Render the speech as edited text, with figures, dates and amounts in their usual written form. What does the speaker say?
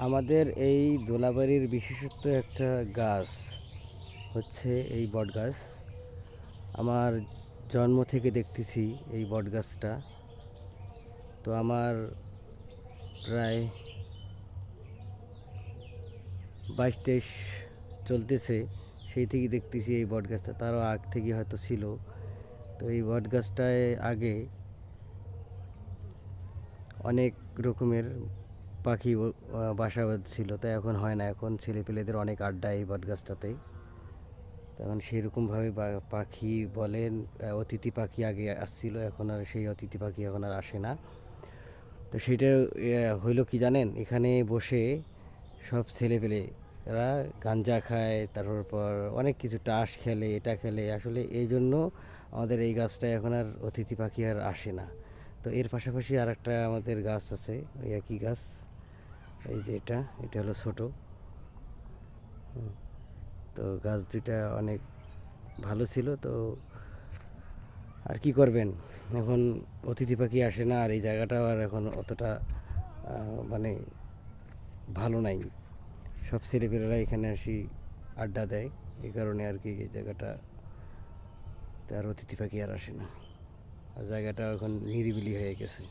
আমাদের এই দোলাবাড়ির বিশেষত্ব একটা গাছ হচ্ছে এই বট গাছ। আমার জন্ম থেকে দেখতেছি এই বট গাছটা। তো আমার প্রায় 22-23 চলতেছে, সেই থেকে দেখতেছি এই বট গাছটা। তারও আগ থেকে হয়তো ছিল। তো এই বট গাছটায় আগে অনেক রকমের পাখি বাসা ছিল, তা এখন হয় না। এখন ছেলেপেলেদের অনেক আড্ডা এই বট গাছটাতেই। তখন সেরকমভাবে পাখি বলেন, অতিথি পাখি আগে আসছিল, এখন আর সেই অতিথি পাখি এখন আর আসে না। তো সেটা হইলো কি জানেন, এখানে বসে সব ছেলেপেলেরা গাঞ্জা খায়, তারপর অনেক কিছু টাস খেলে, এটা খেলে। আসলে এই জন্য আমাদের এই গাছটা এখন আর অতিথি পাখি আর আসে না। তো এর পাশাপাশি আর একটা আমাদের গাছ আছে, ওই একই গাছ। এই যে এটা হলো ছোট। তো গাছ দুইটা অনেক ভালো ছিল। তো আর কি করবেন, এখন অতিথি পাখি আসে না, আর এই জায়গাটাও আর এখন অতটা মানে ভালো নাই। সব ছেলেপেলেরা এখানে আসি আড্ডা দেয়, এই কারণে আর কি এই জায়গাটা আর অতিথি পাখি আর আসে না, আর জায়গাটা এখন নিরিবিলি হয়ে গেছে।